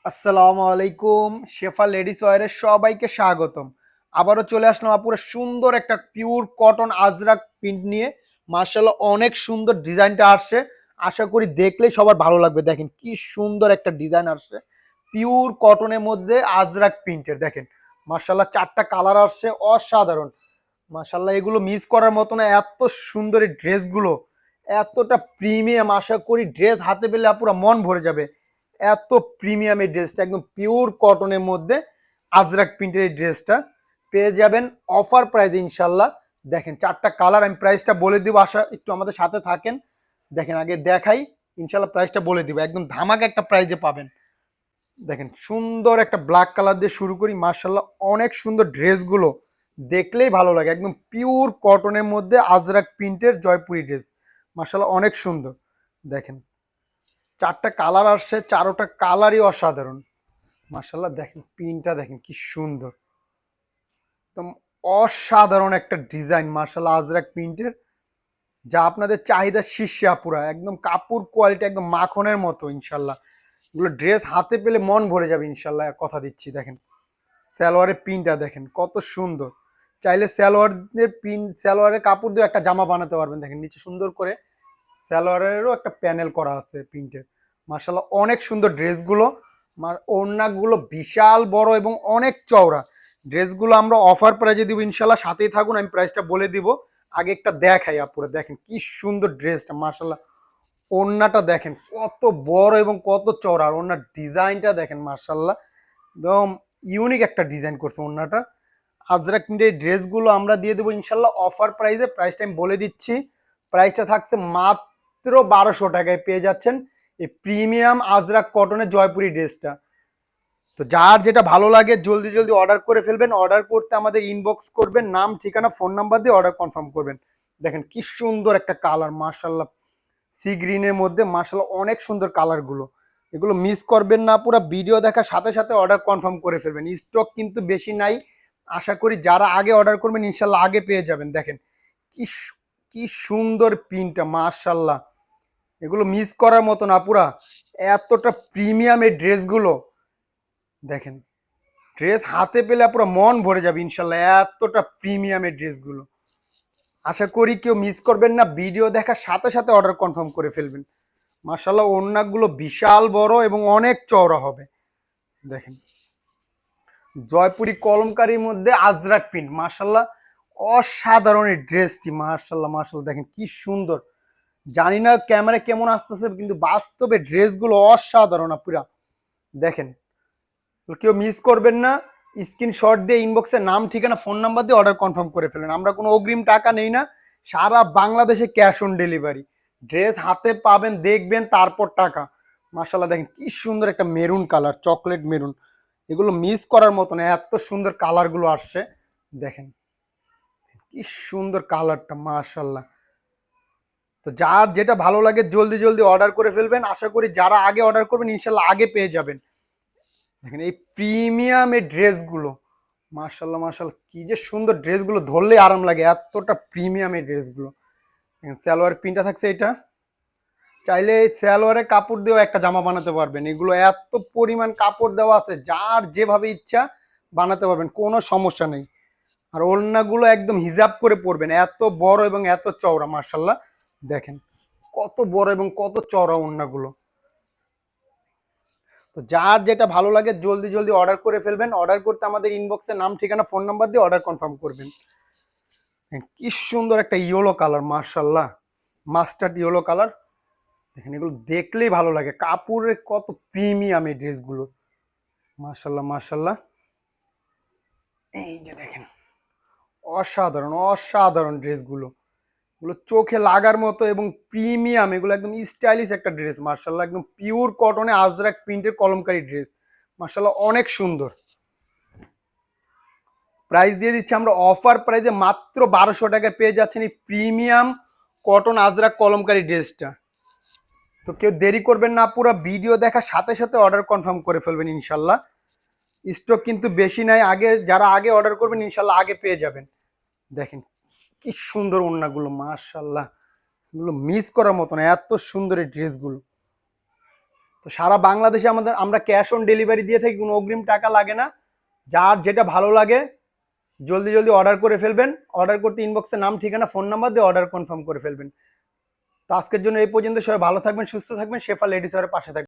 আসসালামু আলাইকুম। শেফা লেডিস ওয়্যারের সবাইকে স্বাগতম। আবারও চলে আসলাম আপুরা সুন্দর একটা পিওর কটন আজরাক প্রিন্ট নিয়ে। মার্শাল্লাহ অনেক সুন্দর ডিজাইনটা আসছে। আশা করি দেখলেই সবার ভালো লাগবে। দেখেন কি সুন্দর একটা ডিজাইন আসছে। পিওর কটনের মধ্যে আজরাক প্রিন্টের দেখেন। মার্শাল্লাহ ৪টা কালার আসছে অসাধারণ। মাশাল্লাহ এগুলো মিস করার মতো না, এত সুন্দর এই ড্রেসগুলো, এতটা প্রিমিয়াম। আশা করি ড্রেস হাতে পেলে আপুরা মন ভরে যাবে। এত প্রিমিয়াম এই ড্রেসটা, একদম পিওর কটনের মধ্যে আজরাক প্রিন্টের এই ড্রেসটা পেয়ে যাবেন অফার প্রাইসে ইনশাল্লাহ। দেখেন ৪টা কালার, আমি প্রাইসটা বলে দিব, আশা একটু আমাদের সাথে থাকেন। দেখেন আগে দেখাই, ইনশাল্লাহ প্রাইসটা বলে দিব, একদম ধামাকা একটা প্রাইজে পাবেন। দেখেন সুন্দর একটা ব্ল্যাক কালার দিয়ে শুরু করি। মার্শাল্লাহ অনেক সুন্দর ড্রেসগুলো, দেখলেই ভালো লাগে। একদম পিওর কটনের মধ্যে আজরাক প্রিন্টের জয়পুরি ড্রেস, মার্শাল্লাহ অনেক সুন্দর। দেখেন ৪টা কালার আসছে, ৪টা কালারই অসাধারণ। মার্শাল্লাহ দেখেন প্রিন্টটা দেখেন কি সুন্দর, একদম অসাধারণ একটা ডিজাইন মার্শাল্লাহ আজরাক প্রিন্টের, যা আপনাদের চাহিদা শীর্ষে আপুরা। একদম কাপড় কোয়ালিটি একদম মাখনের মতো ইনশাল্লাহ। এগুলো ড্রেস হাতে পেলে মন ভরে যাবে ইনশাল্লাহ, কথা দিচ্ছি। দেখেন সালোয়ারের পিনটা দেখেন কত সুন্দর। চাইলে সালোয়ারের পিন, সালোয়ারের কাপড় দিয়ে একটা জামা বানাতে পারবেন। দেখেন নিচে সুন্দর করে সালোয়ারেরও একটা প্যানেল করা আছে প্রিন্টের। মার্শাল্লাহ অনেক সুন্দর ড্রেসগুলো। ওড়নাগুলো বিশাল বড় এবং অনেক চওড়া। ড্রেসগুলো আমরা অফার প্রাইজে দিব ইনশাল্লাহ, সাথেই থাকুন, আমি প্রাইসটা বলে দিব। আগে একটা দেখাই আপুরা, দেখেন কি সুন্দর ড্রেসটা মার্শাল্লাহ। ওড়নাটা দেখেন কত বড় এবং কত চওড়া, আর ওড়নার ডিজাইনটা দেখেন মার্শাল্লাহ একদম ইউনিক একটা ডিজাইন করছে ওড়নাটা। আজরাক প্রিন্টের ড্রেসগুলো আমরা দিয়ে দেবো ইনশাল্লাহ অফার প্রাইসে। প্রাইসটা আমি বলে দিচ্ছি, প্রাইসটা থাকছে মাত্র ১২০০ টাকায় পেয়ে যাচ্ছেন এই প্রিমিয়াম আজরাক কটনের জয়পুরি ড্রেসটা। তো যার যেটা ভালো লাগে জলদি জলদি অর্ডার করে ফেলবেন। অর্ডার করতে আমাদের ইনবক্স করবেন, নাম ঠিকানা ফোন নাম্বার দিয়ে অর্ডার কনফার্ম করবেন। দেখেন কি সুন্দর একটা কালার মার্শাল্লাহ, সি গ্রিনের মধ্যে মার্শাল্লাহ অনেক সুন্দর কালারগুলো। এগুলো মিস করবেন না, পুরো ভিডিও দেখার সাথে সাথে অর্ডার কনফার্ম করে ফেলবেন। স্টক কিন্তু বেশি নাই, আশা করি যারা আগে অর্ডার করবেন ইনশাল্লাহ আগে পেয়ে যাবেন। দেখেন কি কি সুন্দর প্রিন্টটা মার্শাল্লাহ, এগুলো মিস করার মতো না পুরা, এতটা প্রিমিয়াম এই ড্রেসগুলো। দেখেন ড্রেস হাতে পেলে পুরো মন ভরে যাবে ইনশাল্লাহ, এতটা প্রিমিয়াম এই ড্রেসগুলো। আশা করি কেউ মিস করবেন না, ভিডিও দেখার সাথে সাথে অর্ডার কনফার্ম করে ফেলবেন। মার্শাল্লাহ ওড়নাগুলো বিশাল বড় এবং অনেক চওড়া হবে। দেখেন জয়পুরি কলমকারীর মধ্যে আজরাক প্রিন্ট, মার্শাল্লাহ অসাধারণ এই ড্রেসটি। মার্শাল্লাহ মার্শাল্লাহ দেখেন কি সুন্দর। জানি না ক্যামেরা কেমন আসতেছে, কিন্তু বাস্তবে ড্রেসগুলো অসাধারণ পুরা। দেখেন কেউ মিস করবেন না, স্ক্রিনশট দিয়ে ইনবক্সে নাম ঠিকানা ফোন নাম্বার দিয়ে অর্ডার কনফার্ম করে ফেলেন। আমরা কোনো অগ্রিম টাকা নেই না, সারা বাংলাদেশে ক্যাশ অন ডেলিভারি। ড্রেস হাতে পাবেন, দেখবেন, তারপর টাকা। মার্শাল্লাহ দেখেন কি সুন্দর একটা মেরুন কালার, চকলেট মেরুন, এগুলো মিস করার মতো না, এত সুন্দর কালারগুলো আসছে। দেখেন কি সুন্দর কালারটা মার্শাল্লাহ। তো যার যেটা ভালো লাগে জলদি জলদি অর্ডার করে ফেলবেন। আশা করি যারা আগে অর্ডার করবেন ইনশাল্লাহ আগে পেয়ে যাবেন। দেখেন এই প্রিমিয়াম এই ড্রেসগুলো, মার্শাল্লাহ মার্শাল্লাহ কি যে সুন্দর ড্রেসগুলো, ধরলে আরাম লাগে, এতটা প্রিমিয়াম এই ড্রেসগুলো। সালোয়ার প্রিন্টটা থাকছে এটা, চাইলে এই সালোয়ারের কাপড় দিয়েও একটা জামা বানাতে পারবেন। এগুলো এত পরিমাণ কাপড় দেওয়া আছে, যার যেভাবে ইচ্ছা বানাতে পারবেন, কোনো সমস্যা নেই। আর ওড়নাগুলো একদম হিজাব করে পরবেন, এত বড় এবং এত চওড়া মার্শাল্লাহ। দেখেন কত বড় এবং কত চওড়া ওড়নাগুলো। তো যার যেটা ভালো লাগে জলদি জলদি অর্ডার করে ফেলবেন। অর্ডার করতে আমাদের ইনবক্সে নাম ঠিকানা ফোন নাম্বার দিয়ে অর্ডার কনফার্ম করবেন। কি সুন্দর একটা ইয়েলো কালার মার্শাল্লাহ, মাস্টার্ড ইয়েলো কালার। দেখেন এগুলো দেখলেই ভালো লাগে, কাপড়ের কত প্রিমিয়াম এই ড্রেসগুলো। মার্শাল্লাহ মার্শাল্লাহ, এই যে দেখেন অসাধারণ অসাধারণ ড্রেসগুলো, এগুলো চোখে লাগার মতো এবং প্রিমিয়াম। এগুলো একদম স্টাইলিশ একটা ড্রেস মার্শাল্লাহ, একদম পিওর কটনে আজরাক প্রিন্টের কলমকারী ড্রেস। মার্শাল্লাহ অনেক সুন্দর। প্রাইস দিয়ে দিচ্ছি আমরা অফার প্রাইসে, মাত্র ১২০০ টাকায় পেয়ে যাচ্ছেন এই প্রিমিয়াম কটন আজরাক কলমকারী ড্রেসটা। তো কেউ দেরি করবেন না, পুরো ভিডিও দেখার সাথে সাথে অর্ডার কনফার্ম করে ফেলবেন ইনশাল্লাহ। স্টক কিন্তু বেশি নাই, আগে যারা আগে অর্ডার করবেন ইনশাল্লাহ আগে পেয়ে যাবেন। দেখেন কি সুন্দর ওড়নাগুলো মার্শাল্লাহ, এগুলো মিস করার মতো না, এত সুন্দর এই ড্রেসগুলো। তো তো সারা বাংলাদেশে আমরা ক্যাশ অন ডেলিভারি দিয়ে থাকি, কোনো অগ্রিম টাকা লাগে না। যার যেটা ভালো লাগে জলদি জলদি অর্ডার করে ফেলবেন। অর্ডার করতে ইনবক্সে নাম, ঠিকানা, ফোন নাম্বার দিয়ে অর্ডার কনফার্ম করে ফেলবেন। তো আজকের জন্য এই পর্যন্ত। সবাই ভালো থাকবেন, সুস্থ থাকবেন, শেফা লেডিস ওয়্যারের পাশে থাকবেন।